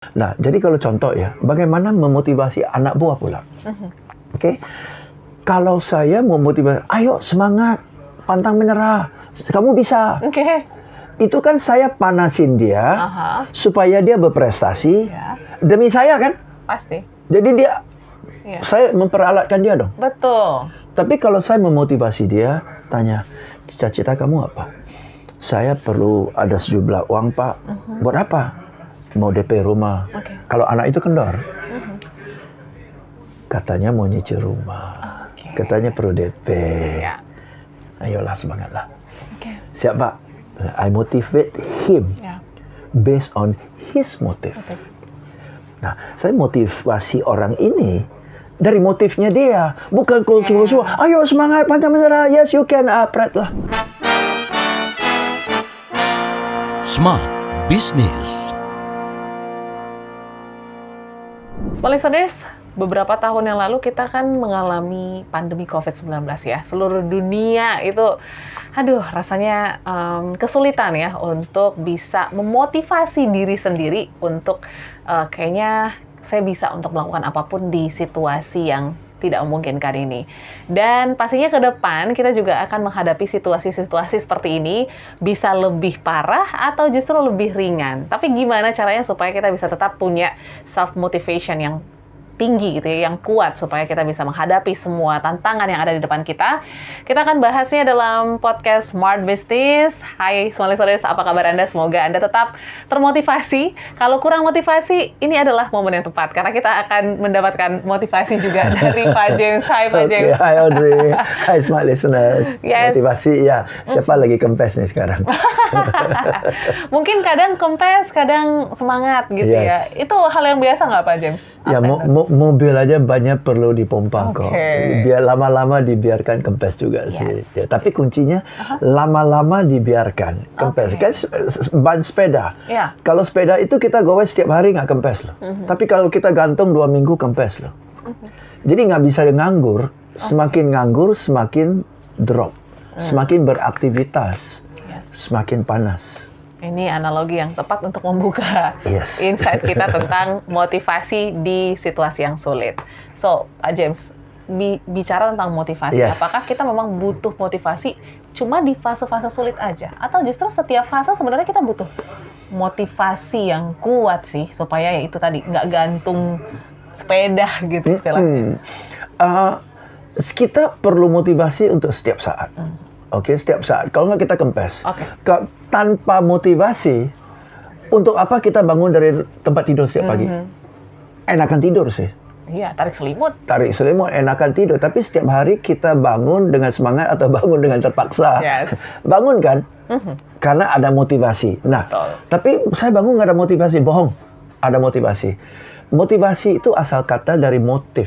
Nah, jadi kalau contoh ya, bagaimana memotivasi anak buah pula. Oke, kalau saya memotivasi, ayo semangat, pantang menyerah, kamu bisa. Oke. Itu kan saya panasin dia Aha. supaya dia berprestasi Ya, demi saya kan. pasti. Jadi dia, Ya. saya memperalatkan dia dong. Betul. Tapi kalau saya memotivasi dia, tanya, cita-cita kamu apa? Saya perlu ada sejumlah uang, Pak. Buat apa? Mau DP rumah. Oke. Kalau anak itu kendor, katanya mau nyicil rumah. Oke. Katanya perlu DP. Ya. Ayolah, semangatlah. Oke. Siap, Pak. I motivate him Ya. based on his motive. Betul. Nah, saya motivasi orang ini dari motifnya dia, bukan suruh-suruh. Ayo semangat, pantang menyerah. Yes, you can. Pret lah. Smart Business. Smart listeners, beberapa tahun yang lalu kita kan mengalami pandemi COVID-19 ya. Seluruh dunia itu, rasanya kesulitan ya untuk bisa memotivasi diri sendiri untuk kayaknya saya bisa untuk melakukan apapun di situasi yang tidak memungkinkan ini. Dan pastinya ke depan kita juga akan menghadapi situasi-situasi seperti ini bisa lebih parah atau justru lebih ringan. Tapi gimana caranya supaya kita bisa tetap punya self motivation yang tinggi gitu ya, yang kuat supaya kita bisa menghadapi semua tantangan yang ada di depan kita. Kita akan bahasnya dalam podcast Smart Business. Hai semua listeners, apa kabar Anda? Semoga Anda tetap termotivasi. Kalau kurang motivasi, ini adalah momen yang tepat karena kita akan mendapatkan motivasi juga dari Pak James. Hai Pak James. Hai Audrey. Hai Smart Listeners. Yes. Motivasi ya. Siapa lagi kempes nih sekarang? Mungkin kadang kempes, kadang semangat gitu Yes. ya. Itu hal yang biasa nggak Pak James? Ya, mobil aja banyak perlu dipompa kok. Oke. Biar lama-lama dibiarkan kempes juga sih. Yes. Ya, tapi kuncinya lama-lama dibiarkan kempes. Oke. Kan ban sepeda. Ya. Kalau sepeda itu kita gowes setiap hari nggak kempes loh. Tapi kalau kita gantung 2 minggu kempes loh. Jadi nggak bisa nganggur. Semakin nganggur semakin drop. Semakin beraktivitas Yes. semakin panas. Ini analogi yang tepat untuk membuka Yes. insight kita tentang motivasi di situasi yang sulit. So, Pak James, bicara tentang motivasi, Yes. apakah kita memang butuh motivasi cuma di fase-fase sulit aja? Atau justru setiap fase sebenarnya kita butuh motivasi yang kuat sih, supaya ya itu tadi, nggak gantung sepeda gitu istilahnya. Kita perlu motivasi untuk setiap saat. Oke, setiap saat. Kalau nggak kita kempes. Oke. Tanpa motivasi, untuk apa kita bangun dari tempat tidur setiap pagi? Enakan tidur sih. Iya, tarik selimut. Tarik selimut, enakan tidur. Tapi setiap hari kita bangun dengan semangat atau bangun dengan terpaksa. Yes. Bangun kan? Karena ada motivasi. Nah, Betul. tapi saya bangun nggak ada motivasi. Bohong. Ada motivasi. Motivasi itu asal kata dari motif.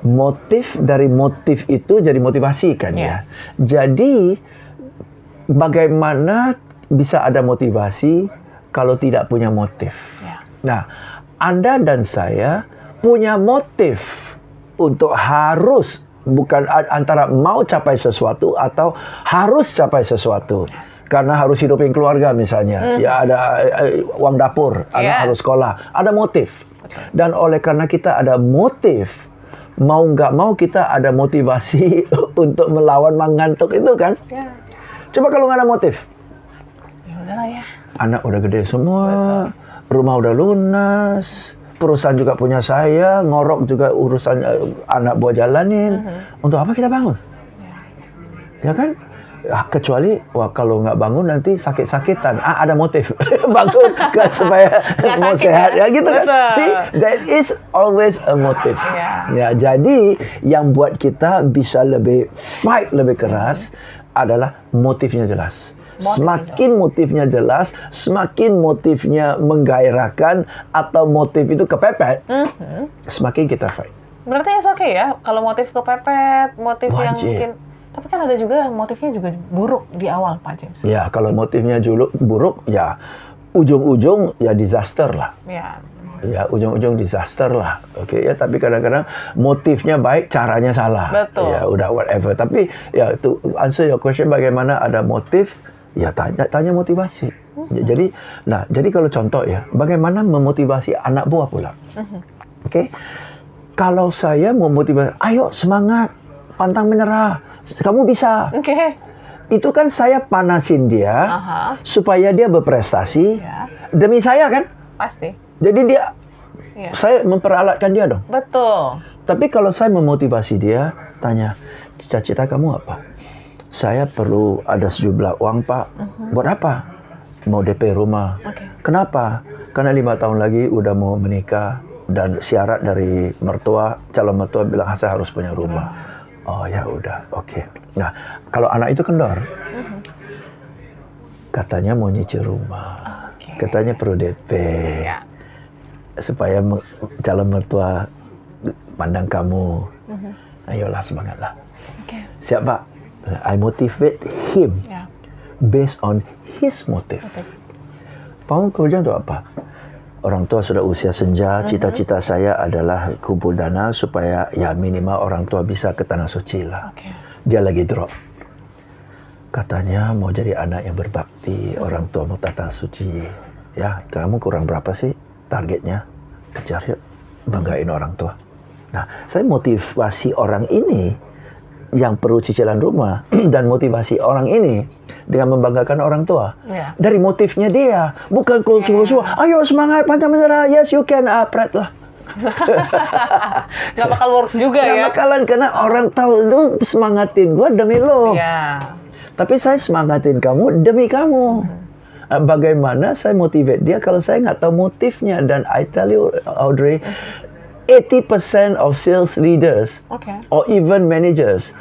Motif dari motif itu jadi motivasi kan ya. Yes. Jadi bagaimana bisa ada motivasi kalau tidak punya motif? Ya. Nah, Anda dan saya punya motif untuk harus, bukan antara mau capai sesuatu atau harus capai sesuatu. Karena harus hidupin keluarga misalnya, ya ada uang dapur, anak harus sekolah, ada motif. Dan oleh karena kita ada motif, mau nggak mau kita ada motivasi untuk melawan mengantuk itu kan. Ya. Coba kalau nggak ada motif, Ya udahlah ya. anak udah gede semua, rumah udah lunas, perusahaan juga punya saya, ngorok juga urusan anak buah jalanin. Untuk apa kita bangun? Ya kan? Kecuali kalau nggak bangun nanti sakit-sakitan. Ada motif bangun supaya mau sakit, sehat ya? ya gitu kan. Betul. See, that is always a motive. Ya, jadi yang buat kita bisa lebih fight lebih keras adalah motifnya jelas. Semakin motifnya jelas, semakin motifnya menggairahkan atau motif itu kepepet, semakin kita fight. Berarti it's okay ya, kalau motif kepepet, motif yang Wajib. mungkin... Tapi kan ada juga motifnya juga buruk di awal, Pak James. Ya, kalau motifnya buruk, ya ujung-ujung ya disaster lah. Ya. Ya, ujung-ujung disaster lah. Oke, ya, tapi kadang-kadang motifnya baik, caranya salah. Betul. Ya, udah whatever. Tapi ya, to answer your question, bagaimana ada motif Ya tanya motivasi. Jadi kalau contoh ya, bagaimana memotivasi anak buah pula? Oke. Kalau saya memotivasi, ayo semangat, pantang menyerah, kamu bisa. Oke. Itu kan saya panasin dia supaya dia berprestasi Ya. demi saya kan. Pasti. Jadi Ya. saya memperalatkan dia dong. Betul. Tapi kalau saya memotivasi dia, tanya, cita-cita kamu apa? Saya perlu ada sejumlah uang, Pak. Buat apa? Mau DP rumah. Oke. Kenapa? Karena 5 tahun lagi udah mau menikah dan syarat dari calon mertua bilang saya harus punya rumah. Oh ya udah, oke. Nah, kalau anak itu kendor, katanya mau nyicil rumah, katanya perlu DP, Ya. supaya calon mertua pandang kamu. Ayolah semangatlah. Oke. Siap Pak? I motivate him Ya. based on his motive. Kamu kerja untuk apa? Orang tua sudah usia senja, cita-cita saya adalah kumpul dana supaya ya minimal orang tua bisa ke Tanah Suci lah. Oke. Dia lagi drop. Katanya mau jadi anak yang berbakti, orang tua mau Tanah Suci. Ya, kamu kurang berapa sih targetnya? Kejar yuk, banggain orang tua. Nah, saya motivasi orang ini yang perlu cicilan rumah dan motivasi orang ini dengan membanggakan orang tua. Ya. Dari motifnya dia, bukan kultur. Ayo semangat, pantang menyerah, yes you can, pret lah. Nggak bakal works juga Nggak ya. bakalan, karena orang tahu lu semangatin gua demi lo. Ya. Tapi saya semangatin kamu demi kamu. Bagaimana saya motivate dia kalau saya nggak tahu motifnya? Dan I tell you, Audrey, 80% of sales leaders Oke. or even managers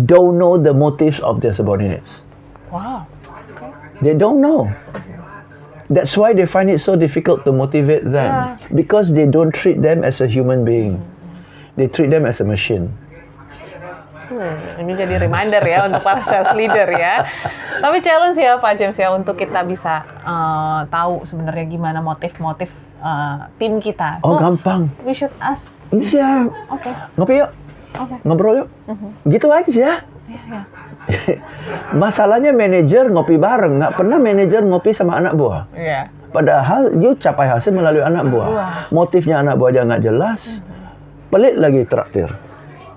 don't know the motives of their subordinates. Wow. They don't know. That's why they find it so difficult to motivate them. Yeah. Because they don't treat them as a human being. They treat them as a machine. Ini jadi reminder ya untuk para sales leader ya. Tapi challenge ya Pak James ya untuk kita bisa tahu sebenarnya gimana motif-motif tim kita. Oh, gampang. We should ask. Iya. Oke. Ngopi yuk. Oke. Ngobrol yuk. Gitu aja. Ya. Masalahnya manajer ngopi bareng. Nggak pernah manajer ngopi sama anak buah. Iya. Padahal you capai hasil melalui anak buah. Motifnya anak buah aja nggak jelas. Pelit lagi traktir.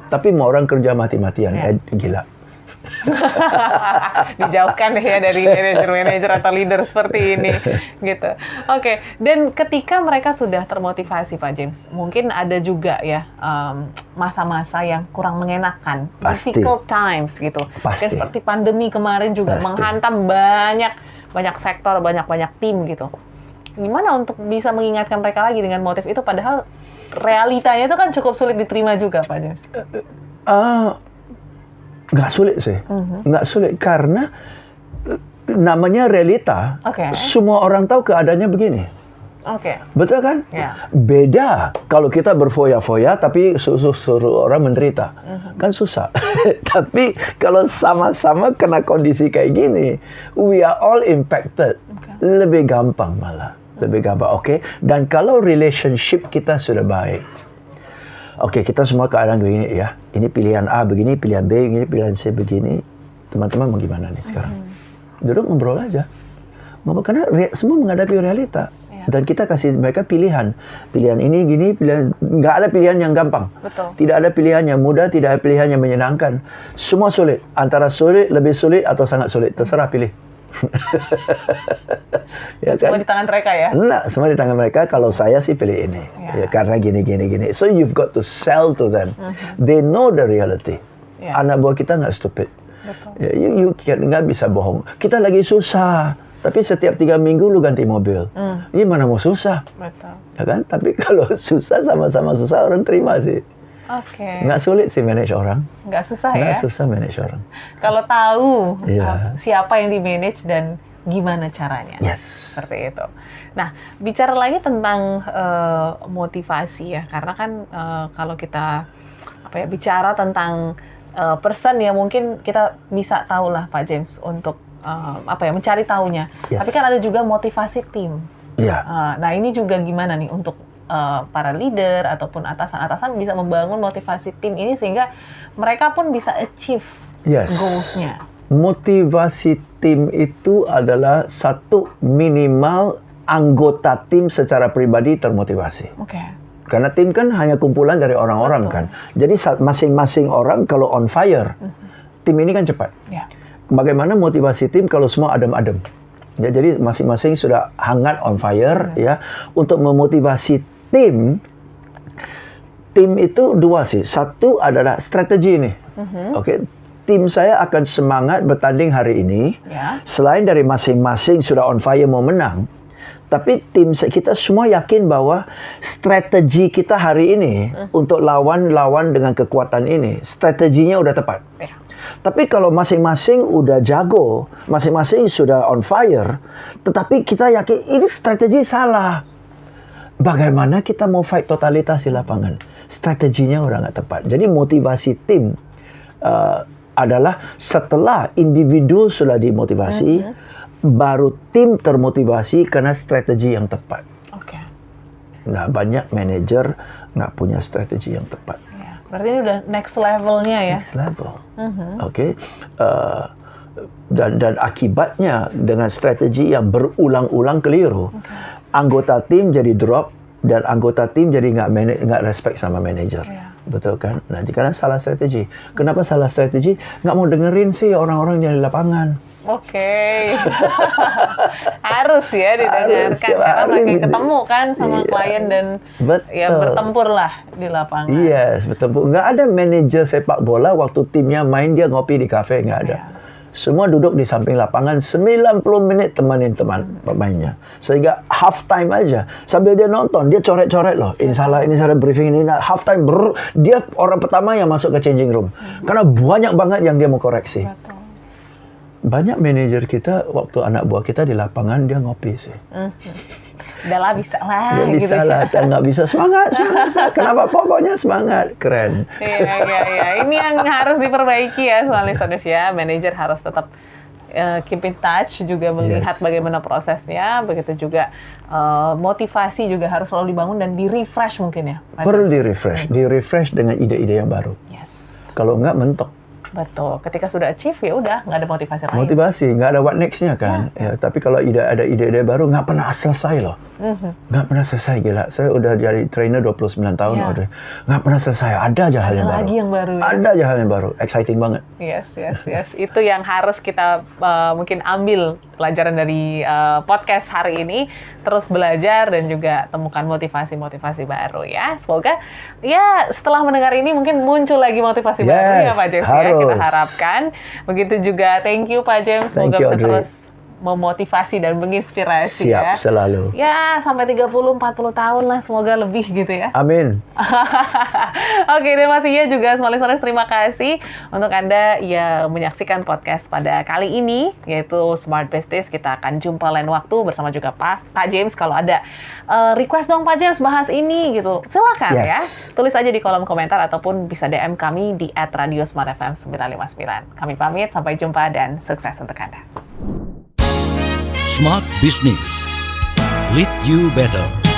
Tapi mau orang kerja mati-matian. Gila. Dijauhkan deh ya dari manajer-manajer atau leader seperti ini gitu. Oke, dan ketika mereka sudah termotivasi Pak James, mungkin ada juga ya masa-masa yang kurang mengenakan, Pasti. difficult times gitu. Pasti. Kayak seperti pandemi kemarin juga Pasti. menghantam banyak sektor, banyak tim gitu. Gimana untuk bisa mengingatkan mereka lagi dengan motif itu padahal realitanya itu kan cukup sulit diterima juga Pak James. Nggak sulit sih. Nggak sulit karena namanya realita. Oke. Semua orang tahu keadaannya begini. Oke. Betul kan? Ya. Beda kalau kita berfoya-foya tapi suruh orang menderita. Kan susah. Tapi kalau sama-sama kena kondisi kayak gini, we are all impacted. Lebih gampang malah. Lebih gampang, oke? Dan kalau relationship kita sudah baik. Oke, kita semua keadaan begini ya. Ini pilihan A begini, pilihan B begini, pilihan C begini. Teman-teman mau gimana nih sekarang? Duduk ngobrol aja. Ngobrol karena semua menghadapi realita. Dan kita kasih mereka pilihan. Pilihan ini gini, pilihan nggak ada pilihan yang gampang. Betul. Tidak ada pilihan yang mudah, tidak ada pilihan yang menyenangkan. Semua sulit. Antara sulit, lebih sulit atau sangat sulit. Terserah pilih. Ya Semua kan? di tangan mereka ya. Enggak, semua di tangan mereka. Kalau saya sih pilih ini. Ya, karena gini. So you've got to sell to them. They know the reality. Anak buah kita nggak stupid. Betul. Ya, you nggak bisa bohong. Kita lagi susah. Tapi setiap 3 minggu lu ganti mobil. Ini mana mau susah? Betul. Ya kan? Tapi kalau susah sama-sama susah orang terima sih. Oke. Nggak sulit sih manage orang. Nggak susah ya. Nggak susah manage orang. Kalau tahu Iya. siapa yang di manage dan gimana caranya. Yes. Seperti itu. Nah, bicara lagi tentang motivasi ya, karena kan kalau kita bicara tentang person ya mungkin kita bisa tahu lah Pak James untuk mencari tahunya. Yes. Tapi kan ada juga motivasi tim. Iya. Nah, ini juga gimana nih untuk para leader ataupun atasan-atasan bisa membangun motivasi tim ini sehingga mereka pun bisa achieve Yes. goals-nya. Motivasi tim itu adalah satu, minimal anggota tim secara pribadi termotivasi. Oke. Karena tim kan hanya kumpulan dari orang-orang Betul. kan. Jadi masing-masing orang kalau on fire, tim ini kan cepat. Ya. Bagaimana motivasi tim kalau semua adem-adem? Ya, jadi masing-masing sudah hangat on fire ya. Untuk memotivasi tim itu dua sih. Satu adalah strategi nih. Oke, tim saya akan semangat bertanding hari ini. Ya. Selain dari masing-masing sudah on fire mau menang, tapi tim kita semua yakin bahwa strategi kita hari ini untuk lawan dengan kekuatan ini, strateginya udah tepat. Ya. Tapi kalau masing-masing udah jago, masing-masing sudah on fire, tetapi kita yakin ini strategi salah. Bagaimana kita mau fight totalitas di lapangan? Strateginya udah nggak tepat. Jadi motivasi tim adalah setelah individu sudah dimotivasi, baru tim termotivasi karena strategi yang tepat. Oke. Nah, banyak manajer nggak punya strategi yang tepat. Ya. Berarti ini udah next levelnya ya. Next level. Oke. Dan akibatnya dengan strategi yang berulang-ulang keliru, anggota tim jadi drop dan anggota tim jadi nggak respect sama manajer. Ya. Betul kan? Nah, jika salah strategi. Kenapa salah strategi? Nggak mau dengerin sih orang-orang yang di lapangan. Oke. Harus ya didengarkan Harus, tiap karena hari makin ketemu kan sama Iya. klien dan Betul. ya bertempur lah di lapangan. Yes, betul. Nggak ada manajer sepak bola waktu timnya main dia ngopi di kafe, nggak ada. Iya. Semua duduk di samping lapangan 90 menit temanin teman pemainnya. Sehingga half time aja sambil dia nonton, dia coret-coret loh. Ini salah briefing ini. Half time dia orang pertama yang masuk ke changing room. Karena banyak banget yang dia mau koreksi. Betul. Banyak manajer kita waktu anak buah kita di lapangan dia ngopi sih. Udahlah bisa lah Dia gitu. bisa lah, dan nggak bisa semangat. Kenapa? Pokoknya semangat, keren. Iya. Ini yang harus diperbaiki ya, soal listeners ya. Manajer harus tetap keep in touch, juga melihat Yes. bagaimana prosesnya. Begitu juga motivasi juga harus selalu dibangun dan di-refresh mungkin ya. Pak Perlu James? di-refresh dengan ide-ide yang baru. Yes. Kalau nggak mentok. Betul. Ketika sudah achieve ya udah nggak ada motivasi lain. Motivasi, nggak ada what next-nya kan. Ya, tapi kalau ada ide-ide baru, nggak pernah selesai loh. Nggak pernah selesai, gila. Saya udah jadi trainer 29 tahun. Ya. Udah. Nggak pernah selesai. Ada aja hal Ada yang baru. lagi yang baru ya. Ada aja hal yang baru. Exciting banget. Yes. Itu yang harus kita mungkin ambil pelajaran dari podcast hari ini. Terus belajar dan juga temukan motivasi-motivasi baru ya. Semoga ya setelah mendengar ini mungkin muncul lagi motivasi baru ya Pak James ya. Kita harus. harapkan. Begitu juga thank you Pak James. Thank Semoga you, bisa Audrey. terus memotivasi dan menginspirasi ya. Siap selalu. Ya sampai 30-40 tahun lah, semoga lebih gitu ya. Amin. Oke, terima kasih ya juga semua listeners, terima kasih untuk Anda yang menyaksikan podcast pada kali ini, yaitu Smart Business. Kita akan jumpa lain waktu bersama juga Pak James. Kalau ada request dong Pak James bahas ini gitu, silakan Yes. ya. Tulis aja di kolom komentar ataupun bisa DM kami di @radiosmartfm959. Kami pamit, sampai jumpa dan sukses untuk Anda. Smart Business. Lead you better.